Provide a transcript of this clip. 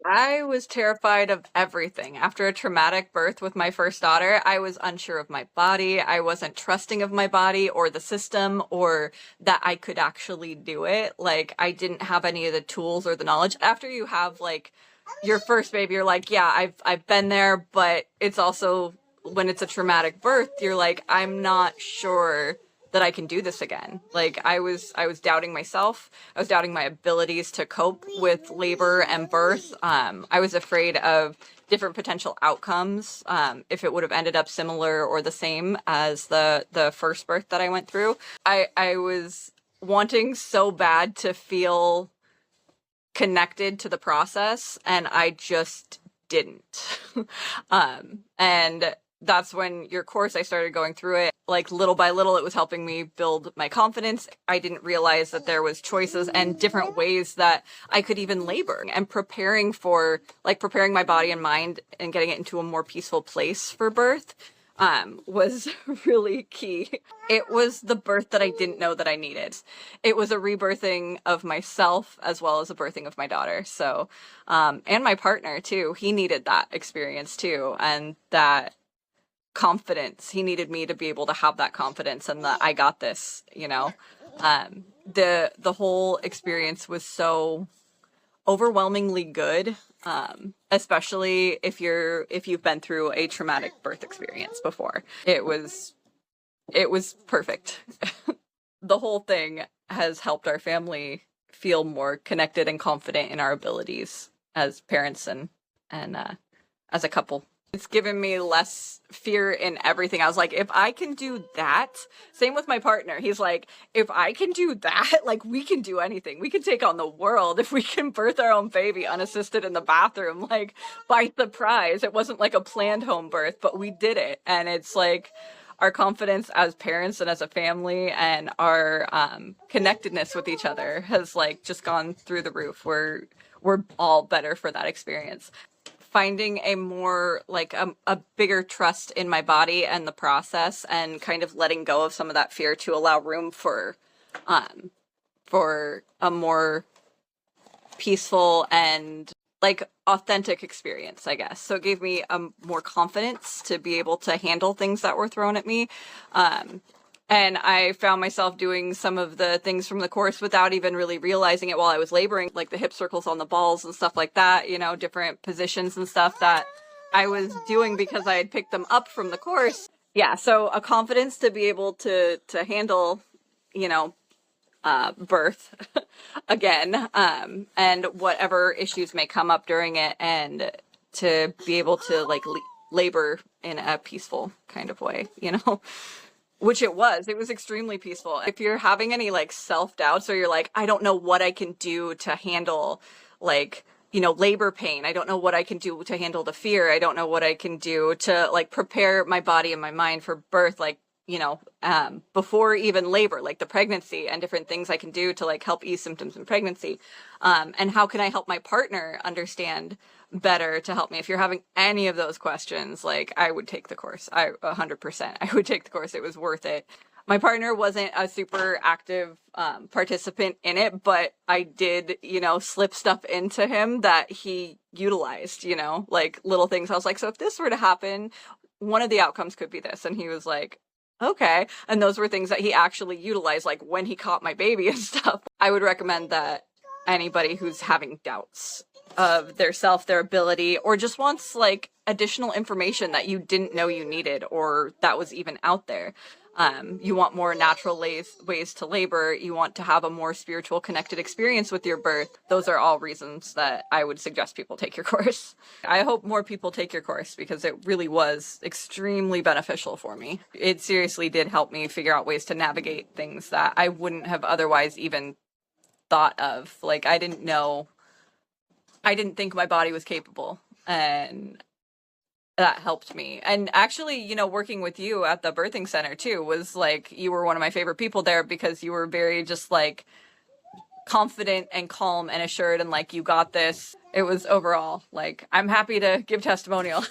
I was terrified of everything. After a traumatic birth with my first daughter, I was unsure of my body. I wasn't trusting of my body or the system or that I could actually do it. Like, I didn't have any of the tools or the knowledge. After you have like your first baby, you're like, yeah, I've been there, but it's also when it's a traumatic birth, you're like, I'm not sure that I can do this again. Like I was doubting myself. I was doubting my abilities to cope with labor and birth. I was afraid of different potential outcomes, if it would have ended up similar or the same as the first birth that I went through. I was wanting so bad to feel connected to the process, and I just didn't. And that's when your course, I started going through it. Like little by little, it was helping me build my confidence. I didn't realize that there was choices and different ways that I could even labor, and preparing my body and mind and getting it into a more peaceful place for birth was really key. It was the birth that I didn't know that I needed. It was a rebirthing of myself as well as a birthing of my daughter. So, and my partner too. He needed that experience too, and that confidence. He needed me to be able to have that confidence and that I got this, you know. The whole experience was so overwhelmingly good, especially if you've been through a traumatic birth experience before. It was perfect. The whole thing has helped our family feel more connected and confident in our abilities as parents and as a couple. It's given me less fear in everything. I was like, if I can do that, same with my partner. He's like, if I can do that, like we can do anything. We can take on the world if we can birth our own baby unassisted in the bathroom, like by surprise. It wasn't like a planned home birth, but we did it. And it's like our confidence as parents and as a family and our connectedness with each other has like just gone through the roof. We're all better for that experience. Finding a more like a bigger trust in my body and the process, and kind of letting go of some of that fear to allow room for a more peaceful and like authentic experience, I guess. So it gave me more confidence to be able to handle things that were thrown at me. And I found myself doing some of the things from the course without even really realizing it while I was laboring, like the hip circles on the balls and stuff like that, you know, different positions and stuff that I was doing because I had picked them up from the course. Yeah, so a confidence to be able to handle, you know, birth again, and whatever issues may come up during it, and to be able to like labor in a peaceful kind of way, you know. Which it was extremely peaceful. If you're having any like self-doubts, or you're like, I don't know what I can do to handle like, you know, labor pain. I don't know what I can do to handle the fear. I don't know what I can do to like prepare my body and my mind for birth. Like, you know, before even labor, like the pregnancy, and different things I can do to like help ease symptoms in pregnancy. And how can I help my partner understand better to help me? If you're having any of those questions, like I would take the course. 100%, I would take the course. It was worth it. My partner wasn't a super active participant in it, but I did, you know, slip stuff into him that he utilized, you know, like little things. I was like, so if this were to happen, one of the outcomes could be this. And he was like, okay. And those were things that he actually utilized, like when he caught my baby and stuff. I would recommend that anybody who's having doubts of their self, their ability, or just wants like additional information that you didn't know you needed or that was even out there. You want more natural ways to labor. You want to have a more spiritual connected experience with your birth. Those are all reasons that I would suggest people take your course. I hope more people take your course because it really was extremely beneficial for me. It seriously did help me figure out ways to navigate things that I wouldn't have otherwise even thought of. Like I didn't think my body was capable, and that helped me. And actually, you know, working with you at the birthing center too was like, you were one of my favorite people there because you were very just like confident and calm and assured and like, you got this. It was overall like, I'm happy to give testimonial.